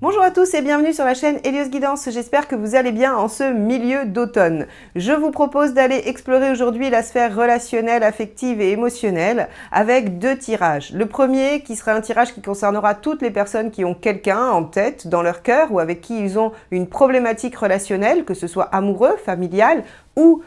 Bonjour à tous et bienvenue sur la chaîne Hélios Guidance, j'espère que vous allez bien en ce milieu d'automne. Je vous propose d'aller explorer aujourd'hui la sphère relationnelle, affective et émotionnelle avec deux tirages. Le premier qui sera un tirage qui concernera toutes les personnes qui ont quelqu'un en tête, dans leur cœur ou avec qui ils ont une problématique relationnelle, que ce soit amoureux, familial ou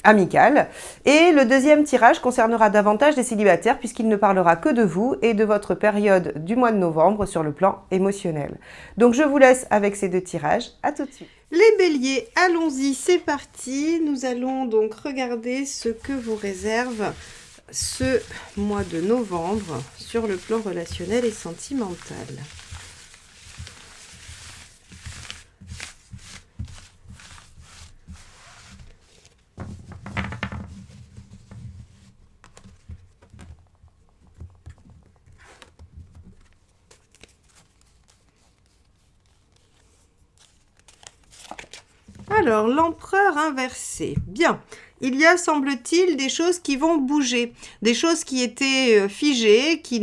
amical. Et le deuxième tirage concernera davantage des célibataires puisqu'il ne parlera que de vous et de votre période du mois de novembre sur le plan émotionnel. Donc je vous laisse avec ces deux tirages. À tout de suite. Les béliers, allons-y, c'est parti. Nous allons donc regarder ce que vous réserve ce mois de novembre sur le plan relationnel et sentimental. Alors, l'empereur inversé. Bien, il y a, semble-t-il, des choses qui vont bouger, des choses qui étaient figées, qui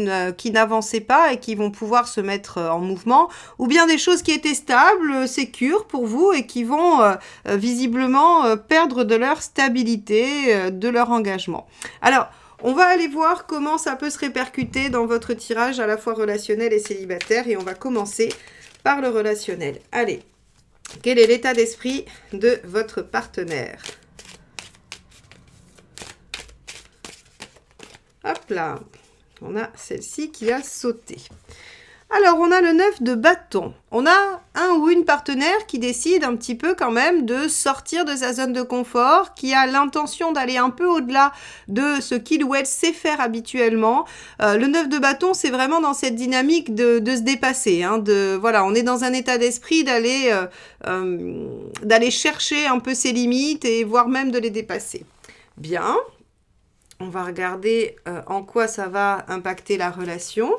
n'avançaient pas et qui vont pouvoir se mettre en mouvement, ou bien des choses qui étaient stables, sécures pour vous et qui vont visiblement perdre de leur stabilité, de leur engagement. Alors, on va aller voir comment ça peut se répercuter dans votre tirage à la fois relationnel et célibataire et on va commencer par le relationnel. Allez. Quel est l'état d'esprit de votre partenaire? Hop là, on a celle-ci qui a sauté. Alors, on a le 9 de bâton. On a un ou une partenaire qui décide un petit peu quand même de sortir de sa zone de confort, qui a l'intention d'aller un peu au-delà de ce qu'il ou elle sait faire habituellement. Le 9 de bâton, c'est vraiment dans cette dynamique de se dépasser. Voilà, on est dans un état d'esprit d'aller chercher un peu ses limites et voire même de les dépasser. Bien, on va regarder en quoi ça va impacter la relation.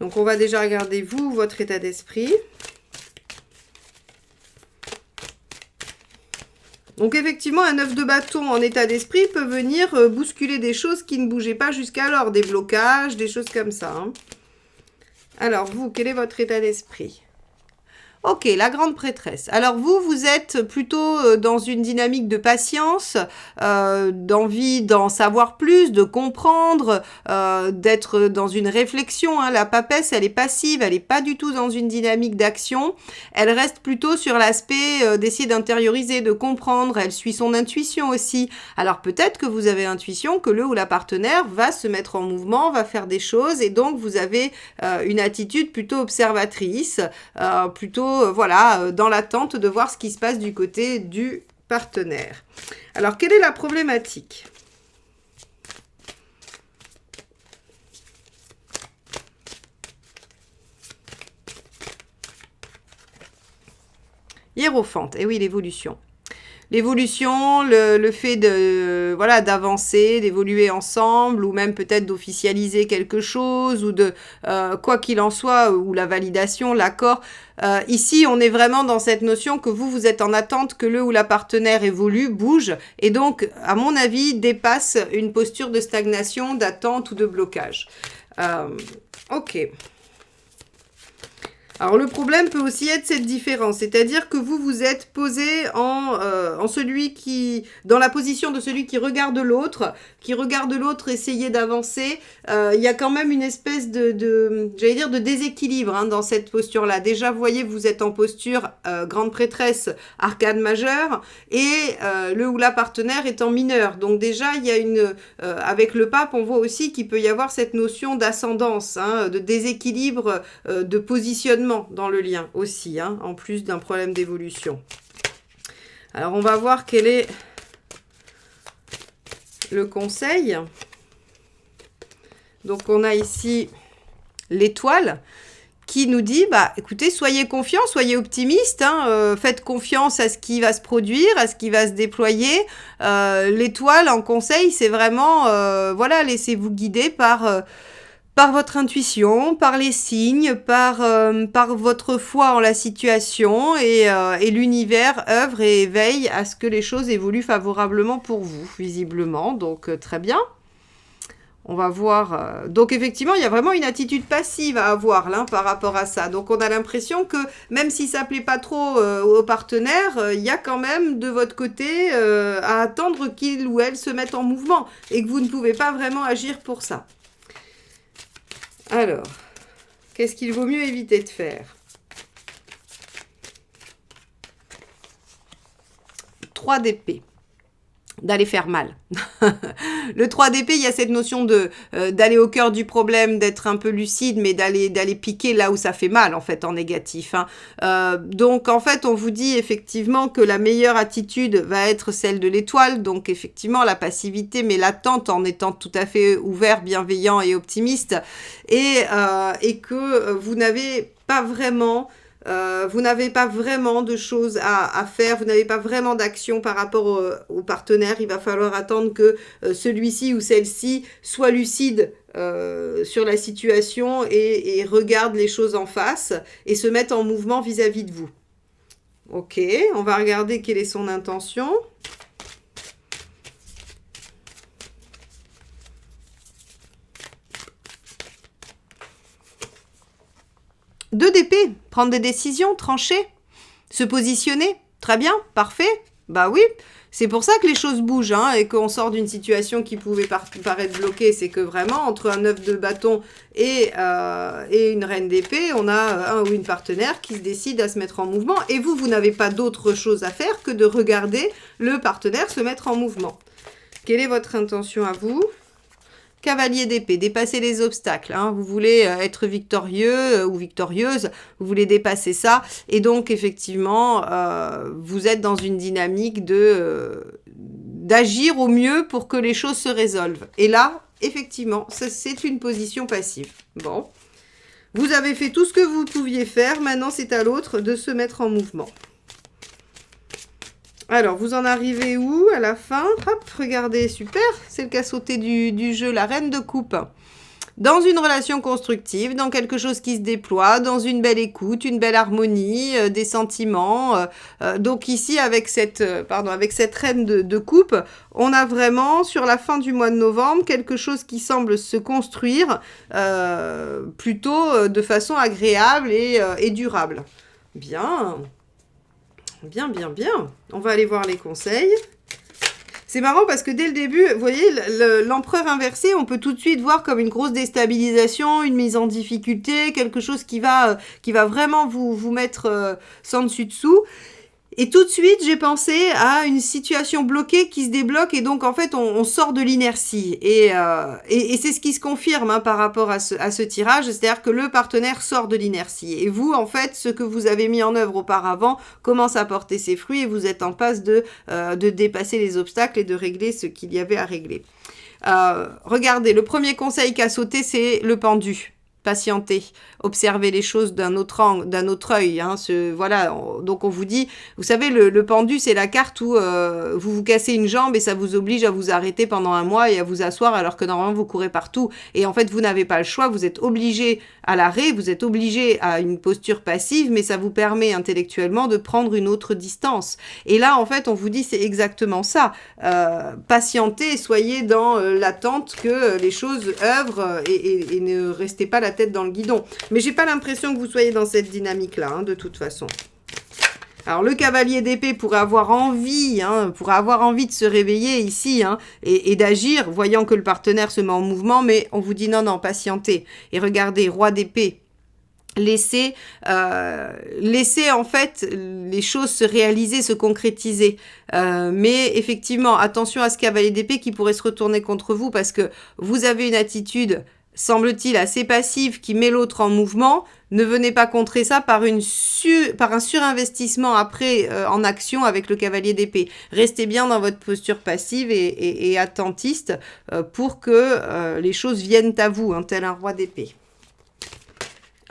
Donc, on va déjà regarder, vous, votre état d'esprit. Donc, effectivement, un 9 de bâton en état d'esprit peut venir bousculer des choses qui ne bougeaient pas jusqu'alors, des blocages, des choses comme ça. Alors, vous, quel est votre état d'esprit ? Ok, la grande prêtresse. Alors vous êtes plutôt dans une dynamique de patience, d'envie d'en savoir plus, de comprendre, d'être dans une réflexion. La papesse, elle est passive, elle n'est pas du tout dans une dynamique d'action. Elle reste plutôt sur l'aspect d'essayer d'intérioriser, de comprendre. Elle suit son intuition aussi. Alors peut-être que vous avez l'intuition que le ou la partenaire va se mettre en mouvement, va faire des choses et donc vous avez une attitude plutôt observatrice, plutôt dans l'attente de voir ce qui se passe du côté du partenaire. Alors, quelle est la problématique ? Hiérophante, et oui, l'évolution. L'évolution, le fait de d'avancer, d'évoluer ensemble, ou même peut-être d'officialiser quelque chose, ou de quoi qu'il en soit, ou la validation, l'accord. Ici, on est vraiment dans cette notion que vous êtes en attente que le ou la partenaire évolue, bouge, et donc, à mon avis, dépasse une posture de stagnation, d'attente ou de blocage. Ok. Alors, le problème peut aussi être cette différence, c'est-à-dire que vous êtes posé en celui qui, dans la position de celui qui regarde l'autre essayer d'avancer. Il y a quand même une espèce j'allais dire, de déséquilibre dans cette posture-là. Déjà, vous voyez, vous êtes en posture grande prêtresse, arcane majeure, et le ou la partenaire est en mineur. Donc déjà, il y a avec le pape, on voit aussi qu'il peut y avoir cette notion d'ascendance, de déséquilibre, de positionnement dans le lien aussi, en plus d'un problème d'évolution. Alors, on va voir quel est le conseil. Donc, on a ici l'étoile qui nous dit, écoutez, soyez confiants, soyez optimistes, faites confiance à ce qui va se produire, à ce qui va se déployer. L'étoile en conseil, c'est vraiment, laissez-vous guider par votre intuition, par les signes, par votre foi en la situation et l'univers œuvre et veille à ce que les choses évoluent favorablement pour vous, visiblement. Donc, très bien. On va voir. Donc, effectivement, il y a vraiment une attitude passive à avoir là, par rapport à ça. Donc, on a l'impression que même si ça ne plaît pas trop au partenaire, il y a quand même de votre côté à attendre qu'il ou elle se mette en mouvement et que vous ne pouvez pas vraiment agir pour ça. Alors, qu'est-ce qu'il vaut mieux éviter de faire? 3 d'épée. D'aller faire mal. Le 3 d'épée, il y a cette notion de d'aller au cœur du problème, d'être un peu lucide, mais d'aller piquer là où ça fait mal, en fait, en négatif. Hein. Donc, en fait, on vous dit effectivement que la meilleure attitude va être celle de l'étoile. Donc, effectivement, la passivité, mais l'attente en étant tout à fait ouvert, bienveillant et optimiste. Et que vous n'avez pas vraiment... de choses à faire, vous n'avez pas vraiment d'action par rapport au partenaire. Il va falloir attendre que celui-ci ou celle-ci soit lucide sur la situation et regarde les choses en face et se mette en mouvement vis-à-vis de vous. Ok, on va regarder quelle est son intention. Deux d'épée, prendre des décisions, trancher, se positionner, très bien, parfait, bah oui, c'est pour ça que les choses bougent hein, et qu'on sort d'une situation qui pouvait paraître bloquée, c'est que vraiment entre un 9 de bâton et une reine d'épée, on a un ou une partenaire qui se décide à se mettre en mouvement et vous n'avez pas d'autre chose à faire que de regarder le partenaire se mettre en mouvement. Quelle est votre intention à vous ? Cavalier d'épée, dépasser les obstacles. Hein. Vous voulez être victorieux ou victorieuse, vous voulez dépasser ça. Et donc, effectivement, vous êtes dans une dynamique d'agir au mieux pour que les choses se résolvent. Et là, effectivement, c'est une position passive. Bon, vous avez fait tout ce que vous pouviez faire. Maintenant, c'est à l'autre de se mettre en mouvement. Alors, vous en arrivez où à la fin? Hop, regardez, super, c'est le cas sauté du jeu, la reine de coupe. Dans une relation constructive, dans quelque chose qui se déploie, dans une belle écoute, une belle harmonie, des sentiments. Donc ici, avec cette reine de coupe, on a vraiment, sur la fin du mois de novembre, quelque chose qui semble se construire plutôt de façon agréable et durable. Bien. Bien, bien, bien. On va aller voir les conseils. C'est marrant parce que dès le début, vous voyez, l'empereur inversé, on peut tout de suite voir comme une grosse déstabilisation, une mise en difficulté, quelque chose qui va vraiment vous mettre sans dessus-dessous. Et tout de suite, j'ai pensé à une situation bloquée qui se débloque et donc en fait, on sort de l'inertie. Et c'est ce qui se confirme hein, par rapport à ce tirage, c'est-à-dire que le partenaire sort de l'inertie. Et vous, en fait, ce que vous avez mis en œuvre auparavant commence à porter ses fruits et vous êtes en passe de dépasser les obstacles et de régler ce qu'il y avait à régler. Regardez, le premier conseil qu'a sauté, c'est le pendu. Patienter, observer les choses d'un autre angle, d'un autre œil. Hein, voilà, donc on vous dit, vous savez, le pendu, c'est la carte où vous vous cassez une jambe et ça vous oblige à vous arrêter pendant un mois et à vous asseoir alors que normalement vous courez partout. Et en fait, vous n'avez pas le choix, vous êtes obligé à l'arrêt, vous êtes obligé à une posture passive, mais ça vous permet intellectuellement de prendre une autre distance. Et là, en fait, on vous dit, c'est exactement ça. Patientez, soyez dans l'attente que les choses œuvrent et ne restez pas la tête dans le guidon. Mais j'ai pas l'impression que vous soyez dans cette dynamique-là, hein, de toute façon. Alors, le cavalier d'épée pourrait avoir envie de se réveiller ici hein, et d'agir, voyant que le partenaire se met en mouvement, mais on vous dit non, non, patientez. Et regardez, roi d'épée. Laissez en fait les choses se réaliser, se concrétiser. Mais effectivement, attention à ce cavalier d'épée qui pourrait se retourner contre vous parce que vous avez une attitude semble-t-il assez passive qui met l'autre en mouvement. Ne venez pas contrer ça par un surinvestissement après en action avec le cavalier d'épée. Restez bien dans votre posture passive et attentiste pour que les choses viennent à vous, hein, tel un roi d'épée.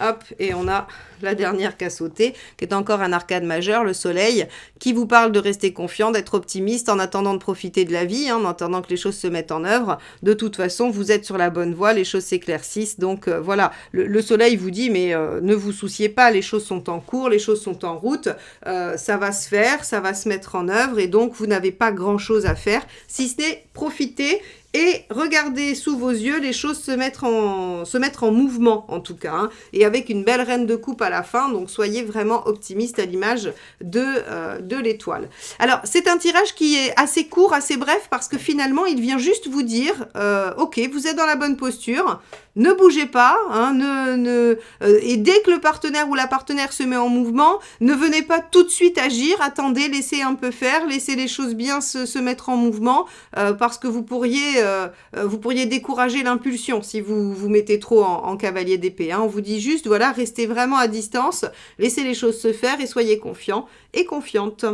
Hop, et on a la dernière qui a sauté, qui est encore un arcane majeur, le soleil, qui vous parle de rester confiant, d'être optimiste en attendant de profiter de la vie, en attendant que les choses se mettent en œuvre. De toute façon, vous êtes sur la bonne voie, les choses s'éclaircissent. Donc voilà, le soleil vous dit, mais ne vous souciez pas, les choses sont en cours, les choses sont en route, ça va se faire, ça va se mettre en œuvre, et donc vous n'avez pas grand-chose à faire, si ce n'est profiter et regardez sous vos yeux les choses se mettre en mouvement, en tout cas, hein, et avec une belle reine de coupe à la fin, donc soyez vraiment optimiste à l'image de l'étoile. Alors, c'est un tirage qui est assez court, assez bref, parce que finalement, il vient juste vous dire, ok, vous êtes dans la bonne posture, ne bougez pas, hein, et dès que le partenaire ou la partenaire se met en mouvement, ne venez pas tout de suite agir, attendez, laissez un peu faire, laissez les choses bien se mettre en mouvement, parce que vous pourriez décourager l'impulsion si vous vous mettez trop en cavalier d'épée. Hein. On vous dit juste, voilà, restez vraiment à distance, laissez les choses se faire et soyez confiants et confiantes.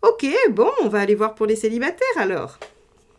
Ok, bon, on va aller voir pour les célibataires alors.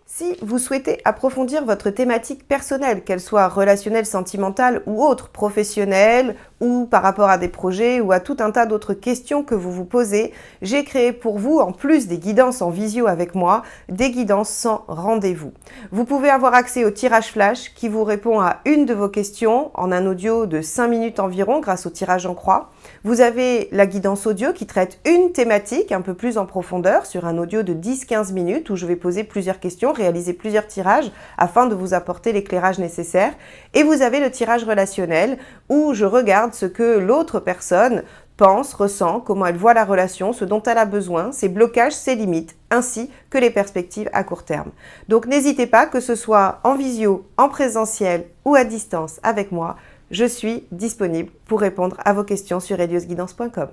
Si vous souhaitez approfondir votre thématique personnelle, qu'elle soit relationnelle, sentimentale ou autre, professionnelle ou par rapport à des projets ou à tout un tas d'autres questions que vous vous posez, j'ai créé pour vous, en plus des guidances en visio avec moi, des guidances sans rendez-vous. Vous pouvez avoir accès au tirage flash qui vous répond à une de vos questions en un audio de 5 minutes environ grâce au tirage en croix. Vous avez la guidance audio qui traite une thématique un peu plus en profondeur sur un audio de 10-15 minutes où je vais poser plusieurs questions, réaliser plusieurs tirages afin de vous apporter l'éclairage nécessaire. Et vous avez le tirage relationnel où je regarde ce que l'autre personne pense, ressent, comment elle voit la relation, ce dont elle a besoin, ses blocages, ses limites, ainsi que les perspectives à court terme. Donc n'hésitez pas, que ce soit en visio, en présentiel ou à distance avec moi, je suis disponible pour répondre à vos questions sur heliosguidance.com.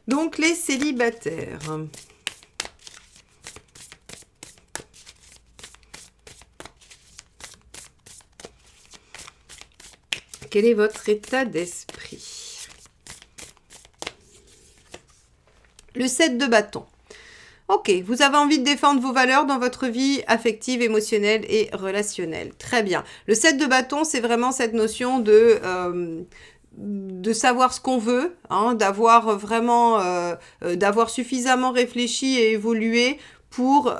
Donc les célibataires. Quel est votre état d'esprit? Le 7 de bâton. Ok, vous avez envie de défendre vos valeurs dans votre vie affective, émotionnelle et relationnelle. Très bien. Le 7 de bâton, c'est vraiment cette notion de savoir ce qu'on veut, hein, d'avoir vraiment, d'avoir suffisamment réfléchi et évolué pour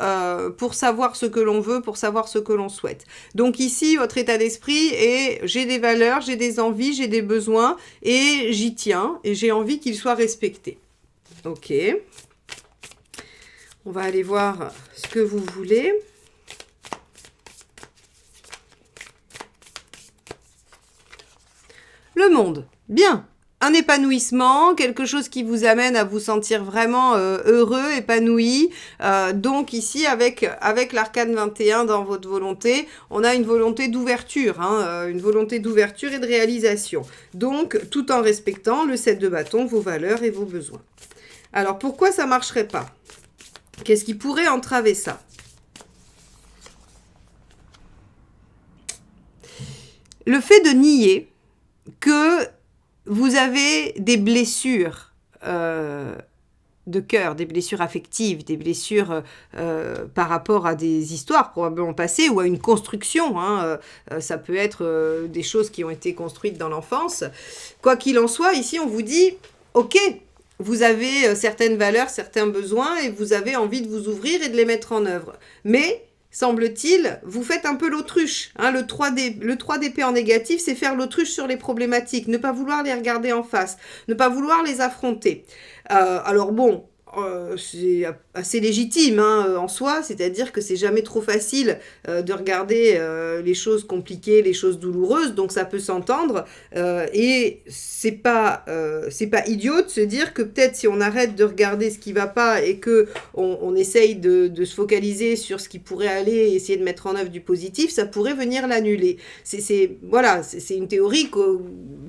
savoir ce que l'on veut, pour savoir ce que l'on souhaite. Donc ici, votre état d'esprit est j'ai des valeurs, j'ai des envies, j'ai des besoins et j'y tiens et j'ai envie qu'ils soient respectés. Ok. On va aller voir ce que vous voulez. Le monde. Bien. Un épanouissement, quelque chose qui vous amène à vous sentir vraiment heureux, épanoui. Donc ici, avec l'arcane 21 dans votre volonté, on a une volonté d'ouverture, hein, une volonté d'ouverture et de réalisation. Donc, tout en respectant le 7 de bâton, vos valeurs et vos besoins. Alors, pourquoi ça ne marcherait pas ? Qu'est-ce qui pourrait entraver ça? Le fait de nier que vous avez des blessures de cœur, des blessures affectives, des blessures par rapport à des histoires probablement passées ou à une construction. Hein, ça peut être des choses qui ont été construites dans l'enfance. Quoi qu'il en soit, ici on vous dit, ok, vous avez certaines valeurs, certains besoins et vous avez envie de vous ouvrir et de les mettre en œuvre. Mais, semble-t-il, vous faites un peu l'autruche. Hein, le 3 d'épée en négatif, c'est faire l'autruche sur les problématiques, ne pas vouloir les regarder en face, ne pas vouloir les affronter. Alors bon, c'est assez légitime hein, en soi, c'est-à-dire que c'est jamais trop facile de regarder les choses compliquées, les choses douloureuses, donc ça peut s'entendre et c'est pas idiot de se dire que peut-être si on arrête de regarder ce qui va pas et que on essaye de se focaliser sur ce qui pourrait aller et essayer de mettre en œuvre du positif, ça pourrait venir l'annuler. C'est une théorie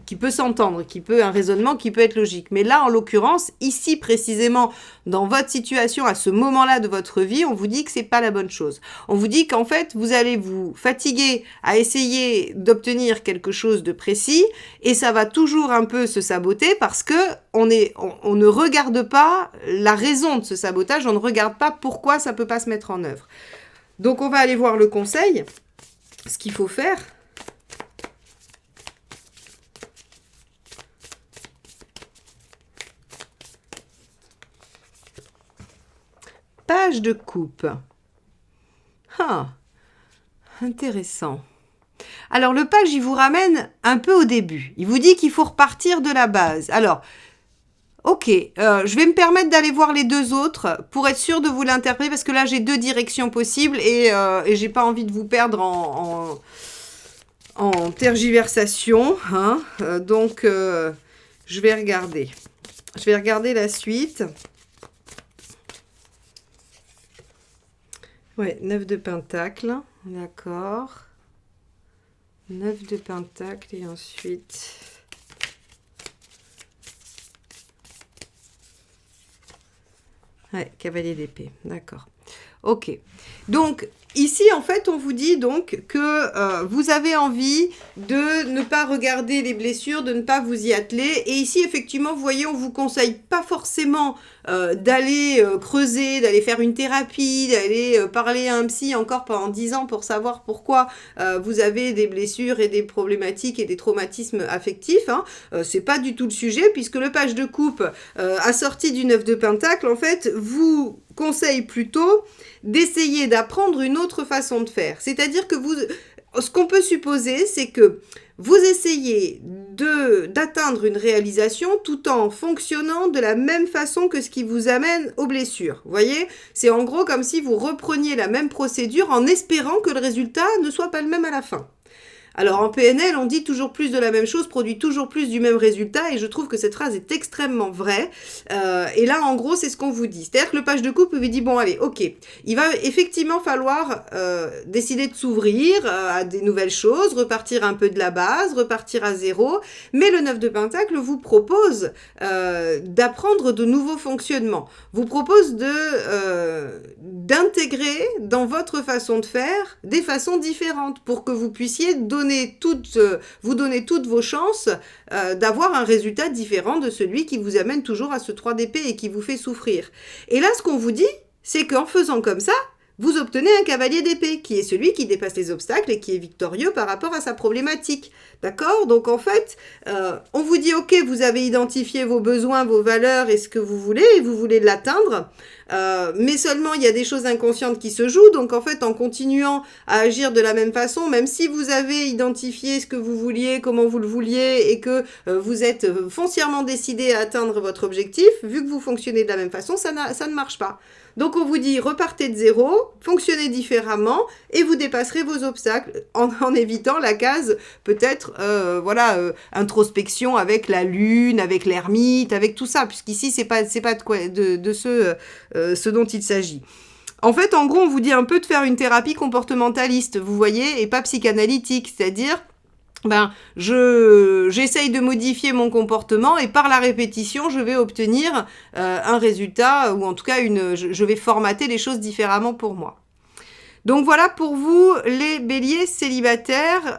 qui peut s'entendre, un raisonnement qui peut être logique. Mais là, en l'occurrence, ici précisément, dans votre situation, à ce moment-là de votre vie, on vous dit que c'est pas la bonne chose. On vous dit qu'en fait, vous allez vous fatiguer à essayer d'obtenir quelque chose de précis et ça va toujours un peu se saboter parce que on ne regarde pas la raison de ce sabotage, on ne regarde pas pourquoi ça peut pas se mettre en œuvre. Donc, on va aller voir le conseil, ce qu'il faut faire. page de coupe. Ah, intéressant. Alors, le page, il vous ramène un peu au début. Il vous dit qu'il faut repartir de la base. Alors, ok, je vais me permettre d'aller voir les deux autres pour être sûr de vous l'interpréter, parce que là, j'ai deux directions possibles et j'ai pas envie de vous perdre en tergiversation. Hein. Donc, je vais regarder. Je vais regarder la suite. Ouais, 9 de pentacle, d'accord. 9 de pentacle et ensuite... Ouais, cavalier d'épée, d'accord. Ok. Donc, ici, en fait, on vous dit donc que vous avez envie de ne pas regarder les blessures, de ne pas vous y atteler. Et ici, effectivement, vous voyez, on vous conseille pas forcément d'aller creuser, d'aller faire une thérapie, d'aller parler à un psy encore pendant 10 ans pour savoir pourquoi vous avez des blessures et des problématiques et des traumatismes affectifs. Hein. C'est pas du tout le sujet, puisque le page de coupe assorti du 9 de pentacle, en fait, vous conseille plutôt d'essayer d'apprendre une autre façon de faire. C'est-à-dire que ce qu'on peut supposer, c'est que vous essayez d'atteindre une réalisation tout en fonctionnant de la même façon que ce qui vous amène aux blessures. Vous voyez, c'est en gros comme si vous repreniez la même procédure en espérant que le résultat ne soit pas le même à la fin. Alors en PNL, on dit toujours plus de la même chose, produit toujours plus du même résultat, et je trouve que cette phrase est extrêmement vraie. Et là, en gros, c'est ce qu'on vous dit. C'est-à-dire que le page de coupe vous dit, bon, allez, ok, il va effectivement falloir décider de s'ouvrir à des nouvelles choses, repartir un peu de la base, repartir à zéro, mais le 9 de pentacle vous propose d'apprendre de nouveaux fonctionnements, vous propose d'intégrer dans votre façon de faire des façons différentes pour que vous puissiez vous donner toutes vos chances d'avoir un résultat différent de celui qui vous amène toujours à ce 3 d'épée et qui vous fait souffrir. Et là, ce qu'on vous dit, c'est qu'en faisant comme ça, vous obtenez un cavalier d'épée, qui est celui qui dépasse les obstacles et qui est victorieux par rapport à sa problématique. D'accord? Donc en fait, on vous dit, ok, vous avez identifié vos besoins, vos valeurs et ce que vous voulez, et vous voulez l'atteindre, mais seulement il y a des choses inconscientes qui se jouent, donc en fait, en continuant à agir de la même façon, même si vous avez identifié ce que vous vouliez, comment vous le vouliez, et que vous êtes foncièrement décidé à atteindre votre objectif, vu que vous fonctionnez de la même façon, ça ne marche pas. Donc on vous dit repartez de zéro, fonctionnez différemment et vous dépasserez vos obstacles en évitant la case peut-être introspection avec la lune, avec l'ermite, avec tout ça, puisqu'ici c'est pas de ce dont il s'agit. En fait, en gros, on vous dit un peu de faire une thérapie comportementaliste, vous voyez, et pas psychanalytique, c'est-à-dire j'essaye de modifier mon comportement et par la répétition, je vais obtenir un résultat ou en tout cas je vais formater les choses différemment pour moi. Donc voilà pour vous les béliers célibataires,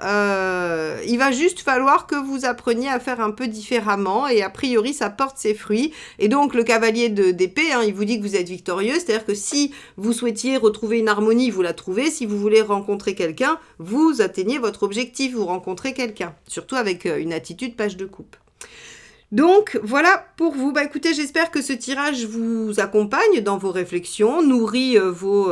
il va juste falloir que vous appreniez à faire un peu différemment et a priori ça porte ses fruits. Et donc le cavalier d'épée, il vous dit que vous êtes victorieux, c'est-à-dire que si vous souhaitiez retrouver une harmonie, vous la trouvez, si vous voulez rencontrer quelqu'un, vous atteignez votre objectif, vous rencontrez quelqu'un, surtout avec une attitude page de coupe. Donc, voilà pour vous. Écoutez, j'espère que ce tirage vous accompagne dans vos réflexions, nourrit vos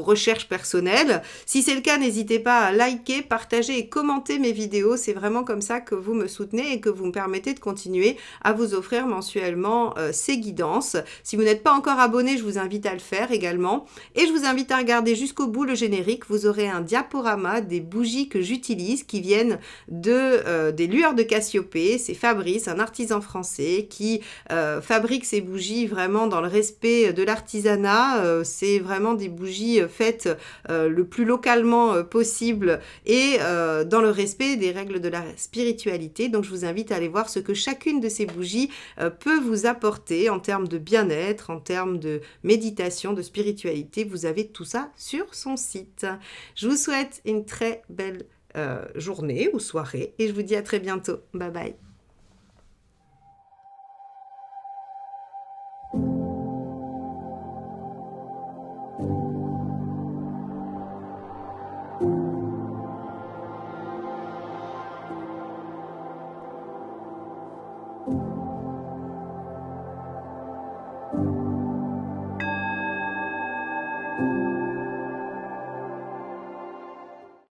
recherches personnelles. Si c'est le cas, n'hésitez pas à liker, partager et commenter mes vidéos. C'est vraiment comme ça que vous me soutenez et que vous me permettez de continuer à vous offrir mensuellement ces guidances. Si vous n'êtes pas encore abonné, je vous invite à le faire également. Et je vous invite à regarder jusqu'au bout le générique. Vous aurez un diaporama des bougies que j'utilise qui viennent des lueurs de Cassiopée. C'est Fabrice, un artisan français qui fabrique ses bougies vraiment dans le respect de l'artisanat. C'est vraiment des bougies faites le plus localement possible et dans le respect des règles de la spiritualité. Donc je vous invite à aller voir ce que chacune de ces bougies peut vous apporter en termes de bien-être, en termes de méditation, de spiritualité. Vous avez tout ça sur son site. Je vous souhaite une très belle journée ou soirée et je vous dis à très bientôt. Bye bye.